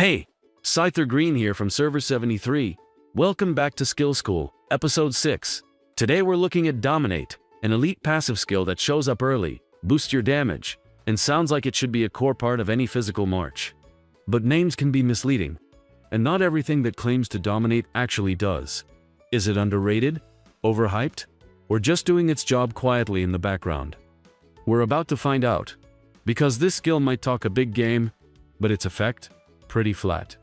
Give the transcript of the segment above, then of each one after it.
Hey, ScytherGreen here from Server 73. Welcome back to Skill School, Episode 6. Today we're looking at Dominate, an elite passive skill that shows up early, boosts your damage, and sounds like it should be a core part of any physical march. But names can be misleading, and not everything that claims to dominate actually does. Is it underrated, overhyped, or just doing its job quietly in the background? We're about to find out, because this skill might talk a big game, but its effect? Pretty flat.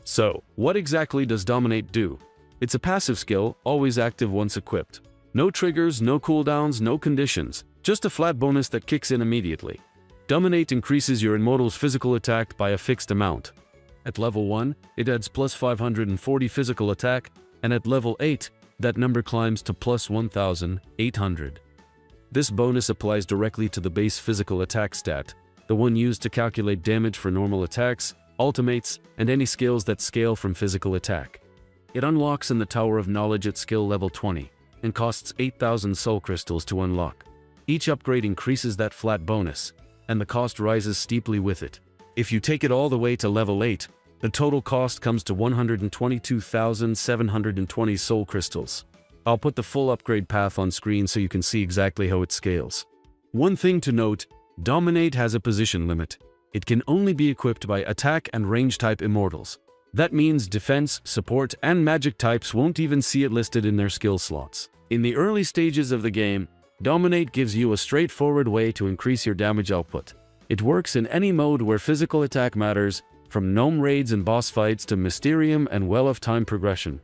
So, what exactly does Dominate do? It's a passive skill, always active once equipped. No triggers, no cooldowns, no conditions, just a flat bonus that kicks in immediately. Dominate increases your Immortals' physical attack by a fixed amount. At level 1, it adds plus 540 physical attack, and at level 8, that number climbs to plus 1,800. This bonus applies directly to the base physical attack stat, the one used to calculate damage for normal attacks, ultimates, and any skills that scale from physical attack. It unlocks in the Tower of Knowledge at skill level 20, and costs 8,000 soul crystals to unlock. Each upgrade increases that flat bonus, and the cost rises steeply with it. If you take it all the way to level 8, the total cost comes to 122,720 soul crystals. I'll put the full upgrade path on screen so you can see exactly how it scales. One thing to note, Dominate has a position limit. It can only be equipped by attack and range type Immortals. That means defense, support, and magic types won't even see it listed in their skill slots. In the early stages of the game, Dominate gives you a straightforward way to increase your damage output. It works in any mode where physical attack matters, from gnome raids and boss fights to Mysterium and Well of Time progression.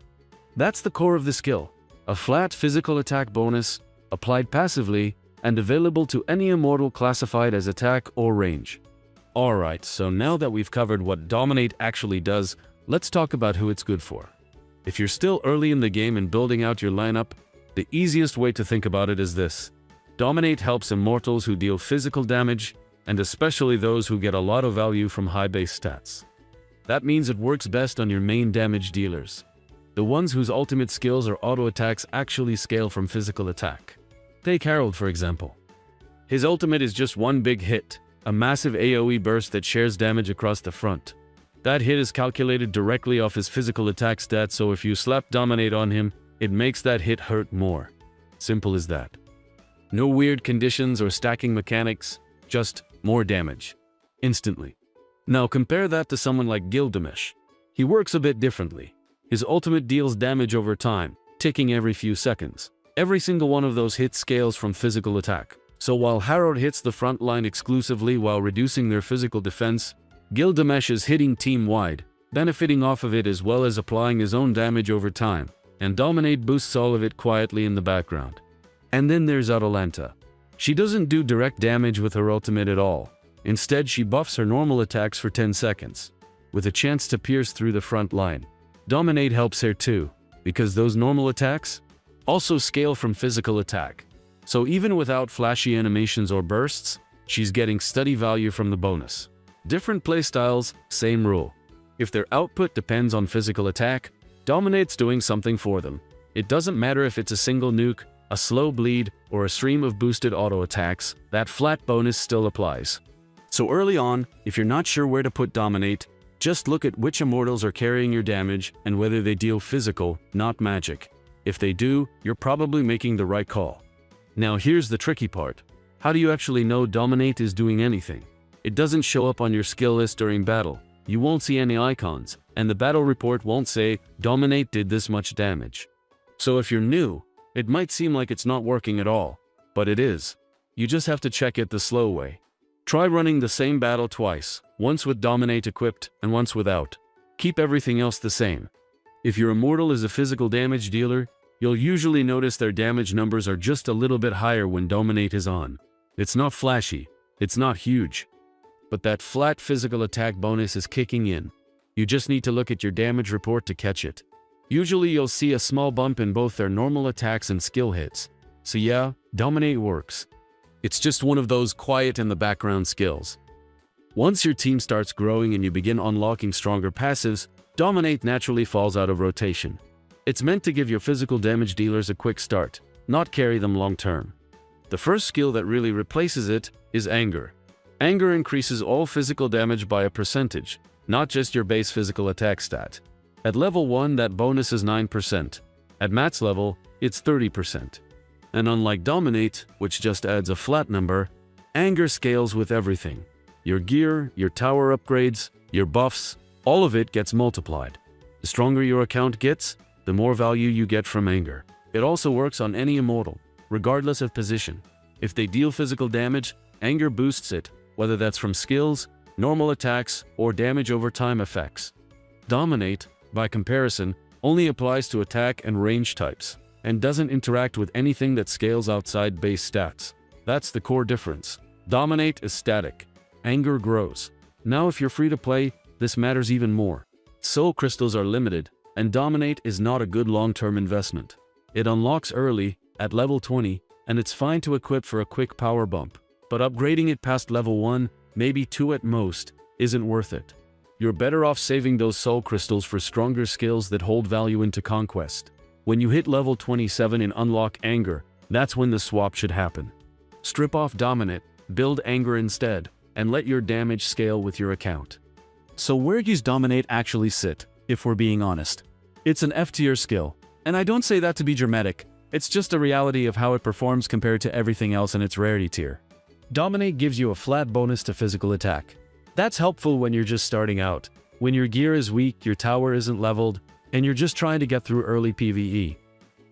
That's the core of the skill, a flat physical attack bonus, applied passively, and available to any Immortal classified as attack or range. Alright, so now that we've covered what Dominate actually does, let's talk about who it's good for. If you're still early in the game and building out your lineup, the easiest way to think about it is this. Dominate helps Immortals who deal physical damage, and especially those who get a lot of value from high base stats. That means it works best on your main damage dealers, the ones whose ultimate skills or auto attacks actually scale from physical attack. Take Harold for example. His ultimate is just one big hit, a massive AoE burst that shares damage across the front. That hit is calculated directly off his physical attack stats, so if you slap Dominate on him, it makes that hit hurt more. Simple as that. No weird conditions or stacking mechanics, just more damage. Instantly. Now compare that to someone like Gilgamesh. He works a bit differently. His ultimate deals damage over time, ticking every few seconds. Every single one of those hits scales from physical attack. So while Harold hits the front line exclusively while reducing their physical defense, Gilgamesh is hitting team-wide, benefiting off of it as well as applying his own damage over time, and Dominate boosts all of it quietly in the background. And then there's Atalanta. She doesn't do direct damage with her ultimate at all. Instead, she buffs her normal attacks for 10 seconds, with a chance to pierce through the front line. Dominate helps her too, because those normal attacks also scale from physical attack. So even without flashy animations or bursts, she's getting steady value from the bonus. Different playstyles, same rule. If their output depends on physical attack, Dominate's doing something for them. It doesn't matter if it's a single nuke, a slow bleed, or a stream of boosted auto attacks, that flat bonus still applies. So early on, if you're not sure where to put Dominate, just look at which Immortals are carrying your damage and whether they deal physical, not magic. If they do, you're probably making the right call. Now here's the tricky part. How do you actually know Dominate is doing anything? It doesn't show up on your skill list during battle. You won't see any icons, and the battle report won't say, Dominate did this much damage. So if you're new, it might seem like it's not working at all, but it is. You just have to check it the slow way. Try running the same battle twice, once with Dominate equipped and once without. Keep everything else the same. If your Immortal is a physical damage dealer, you'll usually notice their damage numbers are just a little bit higher when Dominate is on. It's not flashy, it's not huge, but that flat physical attack bonus is kicking in. You just need to look at your damage report to catch it. Usually you'll see a small bump in both their normal attacks and skill hits. So yeah, Dominate works. It's just one of those quiet in the background skills. Once your team starts growing and you begin unlocking stronger passives, Dominate naturally falls out of rotation. It's meant to give your physical damage dealers a quick start, not carry them long term. The first skill that really replaces it is Anger. Anger increases all physical damage by a percentage, not just your base physical attack stat. At level 1, that bonus is 9%. At max level, it's 30%. And unlike Dominate, which just adds a flat number, Anger scales with everything. Your gear, your tower upgrades, your buffs, all of it gets multiplied. The stronger your account gets, the more value you get from Anger. It also works on any Immortal, regardless of position. If they deal physical damage, Anger boosts it, whether that's from skills, normal attacks, or damage over time effects. Dominate, by comparison, only applies to attack and range types, and doesn't interact with anything that scales outside base stats. That's the core difference. Dominate is static. Anger grows. Now if you're free to play, this matters even more. Soul crystals are limited, and Dominate is not a good long-term investment. It unlocks early, at level 20, and it's fine to equip for a quick power bump. But upgrading it past level 1, maybe 2 at most, isn't worth it. You're better off saving those soul crystals for stronger skills that hold value into Conquest. When you hit level 27 and unlock Anger, that's when the swap should happen. Strip off Dominate, build Anger instead, and let your damage scale with your account. So where does Dominate actually sit, if we're being honest? It's an F-tier skill, and I don't say that to be dramatic, it's just a reality of how it performs compared to everything else in its rarity tier. Dominate gives you a flat bonus to physical attack. That's helpful when you're just starting out, when your gear is weak, your tower isn't leveled, and you're just trying to get through early PvE.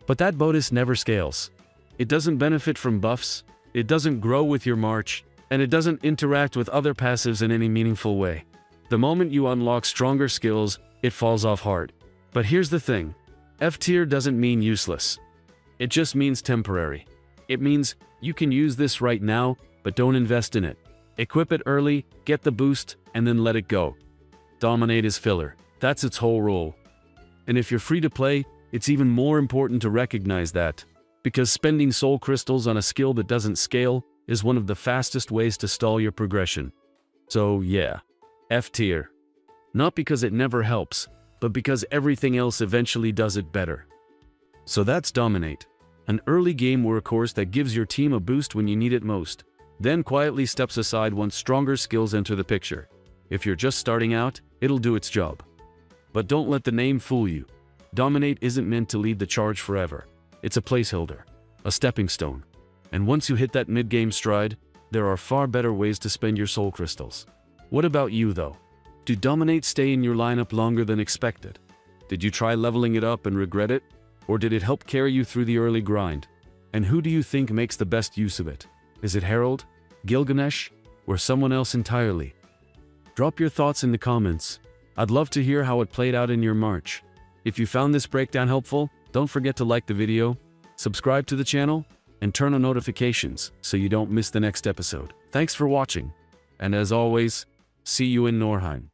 But that bonus never scales. It doesn't benefit from buffs, it doesn't grow with your march, and it doesn't interact with other passives in any meaningful way. The moment you unlock stronger skills, it falls off hard. But here's the thing, F-tier doesn't mean useless. It just means temporary. It means you can use this right now, but don't invest in it. Equip it early, get the boost, and then let it go. Dominate is filler. That's its whole role. And if you're free to play, it's even more important to recognize that, because spending soul crystals on a skill that doesn't scale is one of the fastest ways to stall your progression. So yeah, F-tier. Not because it never helps, but because everything else eventually does it better. So that's Dominate, an early game workhorse that gives your team a boost when you need it most, then quietly steps aside once stronger skills enter the picture. If you're just starting out, it'll do its job. But don't let the name fool you. Dominate isn't meant to lead the charge forever. It's a placeholder, a stepping stone. And once you hit that mid-game stride, there are far better ways to spend your soul crystals. What about you though? Did Dominate stay in your lineup longer than expected? Did you try leveling it up and regret it? Or did it help carry you through the early grind? And who do you think makes the best use of it? Is it Herald, Gilgamesh, or someone else entirely? Drop your thoughts in the comments. I'd love to hear how it played out in your march. If you found this breakdown helpful, don't forget to like the video, subscribe to the channel, and turn on notifications so you don't miss the next episode. Thanks for watching, and as always, see you in Norheim.